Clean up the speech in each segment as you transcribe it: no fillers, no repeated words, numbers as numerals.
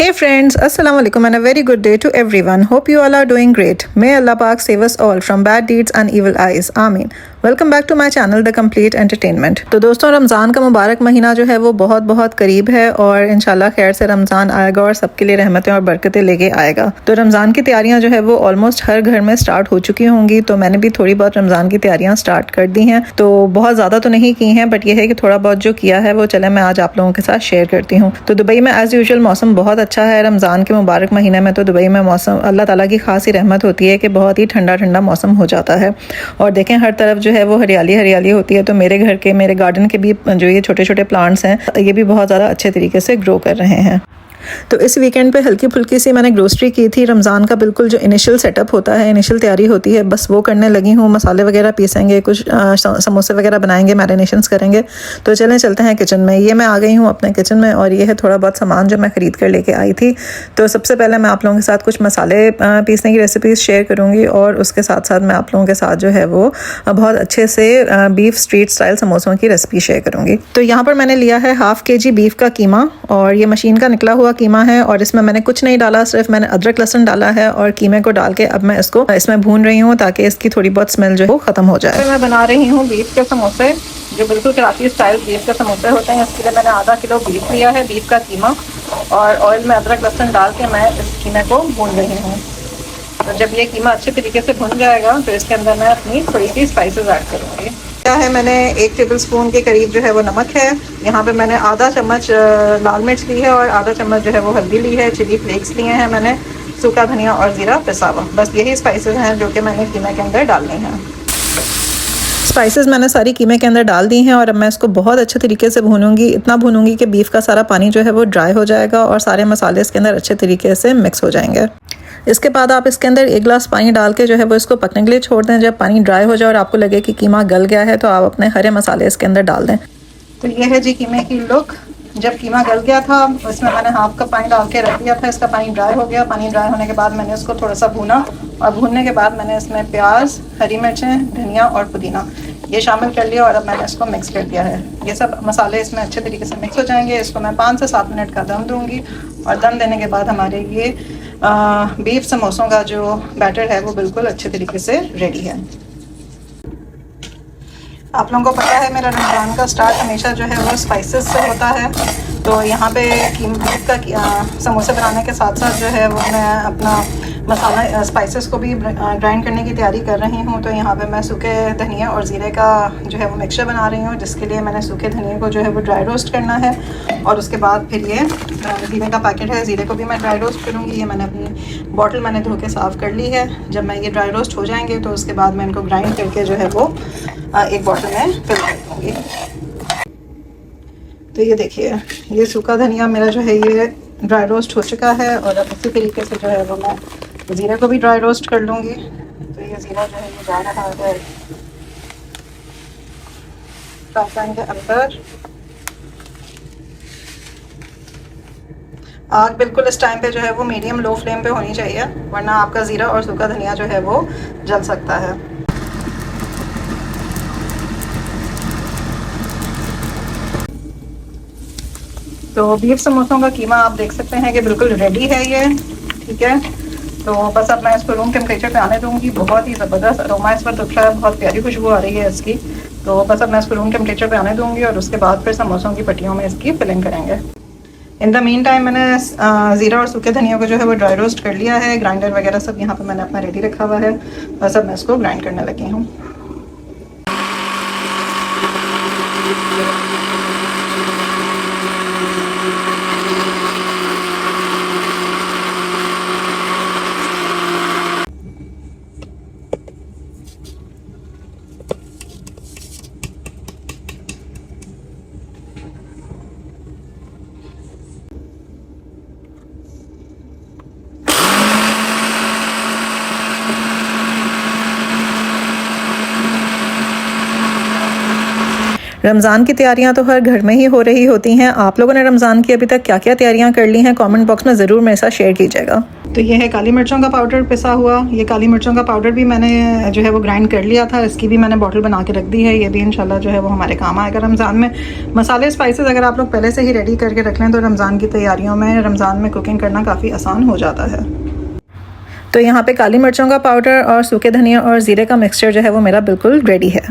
Hey friends, Assalamu alaikum and a very good day to everyone. Hope you all are doing great. May Allah Pak save us all from bad deeds and evil eyes. Ameen. Welcome back to my channel the complete entertainment. तो दोस्तों, रमज़ान का मुबारक महीना जो है वो बहुत बहुत करीब है और इंशाल्लाह खैर से रमज़ान आएगा और सबके लिए रहमतें और बरकतें लेके आएगा। तो रमज़ान की तैयारियां जो है वो ऑलमोस्ट हर घर में स्टार्ट हो चुकी होंगी। तो मैंने भी थोड़ी बहुत रमज़ान की तैयारियां स्टार्ट कर दी हैं। तो बहुत ज़्यादा तो नहीं की हैं, बट ये है कि थोड़ा बहुत जो किया है वो चले मैं आज आप लोगों के साथ शेयर करती हूँ। तो दुबई में एज़ यूजुअल मौसम बहुत अच्छा है। रमज़ान के मुबारक महीने में तो दुबई में मौसम अल्लाह ताला की खास ही रहमत होती है कि बहुत ही ठंडा ठंडा मौसम हो जाता है। और देखें हर तरफ जो है वो हरियाली हरियाली होती है। तो मेरे गार्डन के भी जो ये छोटे छोटे प्लांट्स हैं ये भी बहुत ज़्यादा अच्छे तरीके से ग्रो कर रहे हैं। तो इस वीकेंड पे हल्की फुल्की सी मैंने ग्रोसरी की थी। रमज़ान का बिल्कुल जो इनिशियल सेटअप होता है, इनिशियल तैयारी होती है, बस वो करने लगी हूँ। मसाले वगैरह पीसेंगे, कुछ समोसे वगैरह बनाएंगे, मैरिनेशंस करेंगे। तो चलते हैं किचन में। ये मैं आ गई हूँ अपने किचन में और ये है थोड़ा बहुत सामान जो मैं ख़रीद कर लेके आई थी। तो सबसे पहले मैं आप लोगों के साथ कुछ मसाले पीसने की रेसिपीज़ शेयर करूँगी और उसके साथ साथ मैं आप लोगों के साथ जो है वो बहुत अच्छे से बीफ स्ट्रीट स्टाइल समोसों की रेसिपी शेयर करूँगी। तो यहाँ पर मैंने लिया है 1/2 kg बीफ का कीमा और ये मशीन का निकला हुआ कीमा है। और इसमें मैंने कुछ नहीं डाला, सिर्फ मैंने अदरक लहसुन डाला है और कीमे को डाल के अब मैं इसको इसमें भून रही हूँ ताकि इसकी थोड़ी बहुत स्मेल जो है वो खत्म हो जाए। मैं बना रही हूँ बीफ के समोसे, जो बिल्कुल कराची स्टाइल बीफ के समोसे होते हैं। इसके लिए मैंने आधा किलो बीफ लिया है, बीफ का कीमा, और ऑयल में अदरक लहसुन डाल के मैं इस कीमे को भून रही हूँ। तो जब ये कीमा अच्छे तरीके से भुन जाएगा तो इसके अंदर मैं अपनी थोड़ी सी स्पाइसेस ऐड करूँगी। क्या है, मैंने 1 टेबलस्पून के करीब जो है वो नमक है। यहाँ पे मैंने आधा चम्मच लाल मिर्च ली है और आधा चम्मच जो है वो हल्दी ली है। चिली फ्लेक्स लिए हैं मैंने, सूखा धनिया और ज़ीरा पिसा हुआ। बस यही स्पाइसेस हैं जो कि मैंने कीमे के अंदर डालनी हैं। स्पाइसेस मैंने सारी कीमे के अंदर डाल दी हैं और अब मैं इसको बहुत अच्छे तरीके से भूनूंगी। इतना भूनूंगी कि बीफ का सारा पानी जो है वो ड्राई हो जाएगा और सारे मसाले इसके अंदर अच्छे तरीके से मिक्स हो जाएंगे। इसके बाद आप इसके अंदर 1 गिलास पानी डाल के जो है वो इसको पकने के लिए छोड़ दें। जब पानी ड्राई हो जाए और आपको लगे कि कीमा गल गया है तो आप अपने हरे मसाले इसके अंदर डाल दें। तो ये है जी कीमे की लुक। जब कीमा गल गया था उसमें मैंने 1/2 कप पानी डाल के रख दिया था। इसका पानी ड्राई हो गया। पानी ड्राई होने के बाद मैंने इसको थोड़ा सा भूना और भूनने के बाद मैंने इसमें प्याज, हरी मिर्चें, धनिया और पुदीना ये शामिल कर लिया और अब मैंने इसको मिक्स कर दिया है। ये सब मसाले इसमें अच्छे तरीके से मिक्स हो जाएंगे। इसको मैं 5 से 7 मिनट का दम दूंगी और दम देने के बाद हमारे ये बीफ समोसों का जो बैटर है वो बिल्कुल अच्छे तरीके से रेडी है। आप लोगों को पता है मेरा रमज़ान का स्टार्ट हमेशा जो है वो स्पाइसेस से होता है। तो यहाँ पे बीफ का समोसे बनाने के साथ साथ जो है वो मैं अपना मसाला स्पाइसेस को भी ग्राइंड करने की तैयारी कर रही हूँ। तो यहाँ पे मैं सूखे धनिया और ज़ीरे का जो है वो मिक्सचर बना रही हूँ, जिसके लिए मैंने सूखे धनिया को जो है वो ड्राई रोस्ट करना है और उसके बाद फिर ये ज़ीरे का पैकेट है, ज़ीरे को भी मैं ड्राई रोस्ट करूँगी। ये मैंने अपनी बॉटल मैंने धो के साफ़ कर ली है। जब मैं ये ड्राई रोस्ट हो जाएंगे तो उसके बाद मैं इनको ग्राइंड करके जो है वो एक बॉटल में फिल कर दूँगी। तो ये देखिए, ये सूखा धनिया मेरा जो है ये ड्राई रोस्ट हो चुका है और अब इसी तरीके से जो है वो मैं ज़ीरा को भी ड्राई रोस्ट कर लूँगी। तो ये ज़ीरा जो है ये जा रहा है पैन के अंदर। आग बिल्कुल इस टाइम पे जो है वो मीडियम लो फ्लेम पे होनी चाहिए, वरना आपका ज़ीरा और सूखा धनिया जो है वो जल सकता है। तो बीफ समोसों का कीमा आप देख सकते हैं कि बिल्कुल रेडी है ये, ठीक है। तो बस अब मैं इसको रूम टेम्परेचर पे आने दूंगी। बहुत ही ज़बरदस्त अरोमा इस पर उठ रहा है, बहुत प्यारी खुशबू आ रही है इसकी। तो बस अब मैं इसको रूम टेम्परेचर पे आने दूंगी और उसके बाद फिर समोसों की पट्टियों में इसकी फिलिंग करेंगे। इन द मीन टाइम मैंने ज़ीरा और सूखे धनिया को जो है वो ड्राई रोस्ट कर लिया है। ग्राइंडर वगैरह सब यहाँ पर मैंने अपना रेडी रखा हुआ है। बस अब मैं इसको ग्राइंड करने लगी हूँ। रमज़ान की तैयारियां तो हर घर में ही हो रही होती हैं। आप लोगों ने रमज़ान की अभी तक क्या क्या तैयारियां कर ली हैं, कमेंट बॉक्स में ज़रूर मेरे साथ शेयर कीजिएगा। तो ये है काली मिर्चों का पाउडर पिसा हुआ। ये काली मिर्चों का पाउडर भी मैंने जो है वो ग्राइंड कर लिया था। इसकी भी मैंने बॉटल बना के रख दी है। ये भी इंशाल्लाह जो है वो हमारे काम आएगा रमज़ान में। मसाले स्पाइसेस अगर आप लोग पहले से ही रेडी करके रख लें तो रमज़ान की तैयारियों में, रमज़ान में कुकिंग करना काफ़ी आसान हो जाता है। तो यहाँ पे काली मिर्चों का पाउडर और सूखे धनिया और ज़ीरे का मिक्सचर जो है वो मेरा बिल्कुल रेडी है।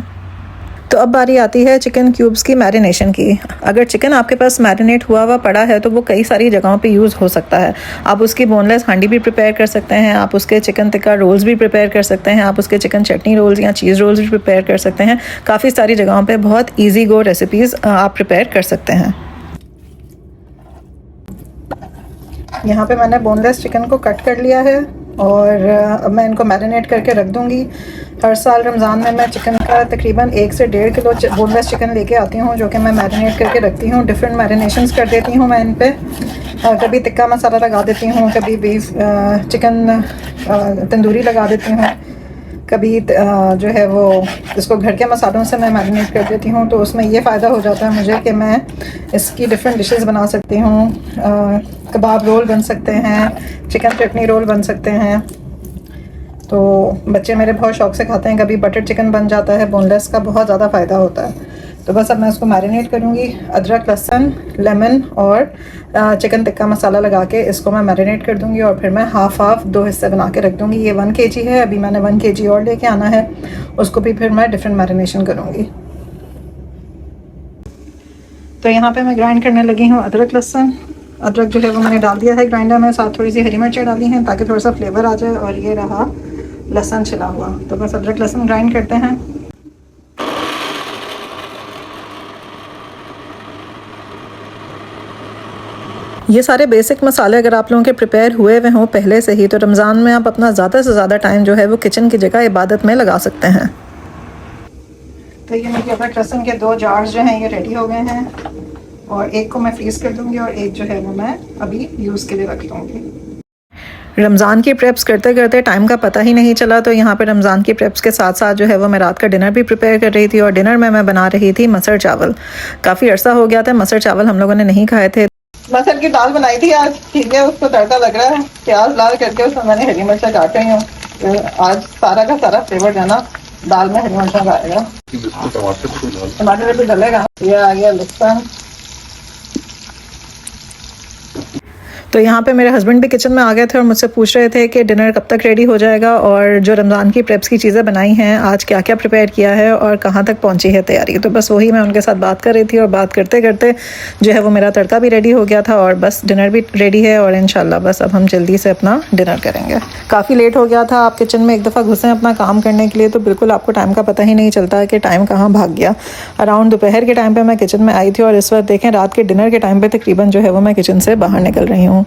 तो अब बारी आती है चिकन क्यूब्स की मैरिनेशन की। अगर चिकन आपके पास मैरिनेट हुआ हुआ पड़ा है तो वो कई सारी जगहों पे यूज़ हो सकता है। आप उसकी बोनलेस हांडी भी प्रिपेयर कर सकते हैं, आप उसके चिकन टिक्का रोल्स भी प्रिपेयर कर सकते हैं, आप उसके चिकन चटनी रोल्स या चीज़ रोल्स भी प्रिपेयर कर सकते हैं। काफ़ी सारी जगहों पर बहुत ईजी गो रेसिपीज़ आप प्रिपेयर कर सकते हैं। यहाँ पे मैंने बोनलेस चिकन को कट कर लिया है और अब मैं इनको मैरिनेट करके रख दूँगी। हर साल रमज़ान में मैं चिकन का तकरीबन 1 से 1.5 किलो बोनलेस चिकन लेके आती हूँ, जो कि मैं मैरिनेट करके रखती हूँ। डिफरेंट मैरिनेशंस कर देती हूँ मैं इन पे। कभी टिक्का मसाला लगा देती हूँ, कभी बीफ चिकन तंदूरी लगा देती हूँ, कभी जो है वो इसको घर के मसालों से मैं मैरिनेट कर देती हूँ। तो उसमें ये फ़ायदा हो जाता है मुझे कि मैं इसकी डिफरेंट डिशेस बना सकती हूँ। कबाब रोल बन सकते हैं, चिकन चटनी रोल बन सकते हैं। तो बच्चे मेरे बहुत शौक से खाते हैं। कभी बटर चिकन बन जाता है बोनलेस का, बहुत ज़्यादा फ़ायदा होता है। तो बस अब मैं इसको मैरिनेट करूँगी। अदरक, लहसुन, लेमन और चिकन टिक्का मसाला लगा के इसको मैं मैरिनेट कर दूँगी और फिर मैं हाफ़ 2 हिस्से बना के रख दूँगी। ये 1 kg है, अभी मैंने 1 kg और लेके आना है, उसको भी फिर मैं डिफरेंट मैरिनेशन करूँगी। तो यहाँ पे मैं ग्राइंड करने लगी हूँ अदरक लहसुन। अदरक जो है वो मैंने डाल दिया है ग्राइंडर में, साथ थोड़ी सी हरी मिर्चें डाली हैं ताकि थोड़ा सा फ्लेवर आ जाए। और ये रहा लहसुन छिला हुआ। तो बस अदरक लहसुन ग्राइंड करते हैं। ये सारे बेसिक मसाले अगर आप लोगों के प्रिपेयर हुए हुए हों पहले से ही, तो रमज़ान में आप अपना ज़्यादा से ज़्यादा टाइम जो है वो किचन की जगह इबादत में लगा सकते हैं। तो ये मेरे अदरक लहसुन के 2 जार्स जो हैं ये रेडी हो गए हैं और एक को मैं फ्रीज़ कर दूँगी और एक जो है वो मैं अभी यूज़ के लिए रख लूँगी। रमज़ान की प्रेप्स करते करते टाइम का पता ही नहीं चला। तो यहाँ पे रमज़ान की प्रेप्स के साथ साथ जो है वो मैं रात का डिनर भी प्रिपेयर कर रही थी और डिनर में मैं बना रही थी मसर चावल। काफ़ी अर्सा हो गया था मसर चावल हम लोगों ने नहीं खाए थे। मसर की दाल बनाई थी आज, ठीक है, उसको तड़का लग रहा है, प्याज लाल करके उसमें मैंने हरी मिर्चा काट रही हूँ। तो आज सारा का सारा फ्लेवर जो है ना दाल में हरी मिर्चा का आएगा, टमाटर भी डलेगा। ये आ गया लहसुन। तो यहाँ पे मेरे हस्बैंड भी किचन में आ गए थे और मुझसे पूछ रहे थे कि डिनर कब तक रेडी हो जाएगा और जो रमज़ान की प्रेप्स की चीज़ें बनाई हैं आज क्या क्या प्रिपेयर किया है और कहाँ तक पहुँची है तैयारी। तो बस वही मैं उनके साथ बात कर रही थी और बात करते करते जो है वो मेरा तड़का भी रेडी हो गया था और बस डिनर भी रेडी है और इंशाल्लाह बस अब हम जल्दी से अपना डिनर करेंगे। काफ़ी लेट हो गया था। आप किचन में एक दफ़ा घुसें अपना काम करने के लिए तो बिल्कुल आपको टाइम का पता ही नहीं चलता कि टाइम कहाँ भाग गया। अराउंड दोपहर के टाइम पर मैं किचन में आई थी और इस वक्त देखें रात के डिनर के टाइम पर तकरीबन जो है वो मैं किचन से बाहर निकल रही हूँ।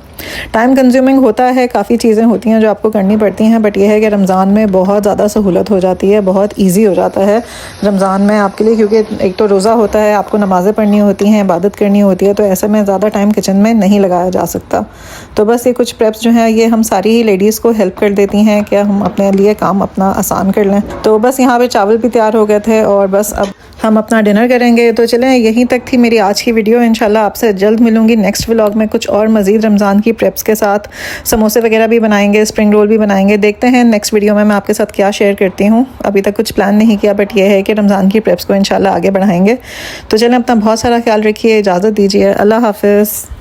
टाइम कंज्यूमिंग होता है, काफ़ी चीज़ें होती हैं जो आपको करनी पड़ती हैं, बट यह है कि रमज़ान में बहुत ज़्यादा सहूलत हो जाती है, बहुत इजी हो जाता है रमज़ान में आपके लिए, क्योंकि एक तो रोज़ा होता है, आपको नमाज़ें पढ़नी होती हैं, इबादत करनी होती है, तो ऐसे में ज़्यादा टाइम किचन में नहीं लगाया जा सकता। तो बस ये कुछ प्रेप्स जो हैं ये हम सारी ही लेडीज़ को हेल्प कर देती हैं कि हम अपने लिए काम अपना आसान कर लें। तो बस यहाँ पे चावल भी तैयार हो गए थे और बस अब हम अपना डिनर करेंगे। तो चलें, यहीं तक थी मेरी आज की वीडियो। इंशाल्लाह आपसे जल्द मिलूंगी नेक्स्ट व्लॉग में कुछ और मज़ीद रमज़ान की प्रेप्स के साथ। समोसे वगैरह भी बनाएंगे, स्प्रिंग रोल भी बनाएंगे। देखते हैं नेक्स्ट वीडियो में मैं आपके साथ क्या शेयर करती हूँ। अभी तक कुछ प्लान नहीं किया, बट यह है कि रमज़ान की प्रेप्स को इंशाल्लाह आगे बढ़ाएंगे। तो चलें, अपना बहुत सारा ख्याल रखिए, इजाज़त दीजिए, अल्लाह हाफ़िज़।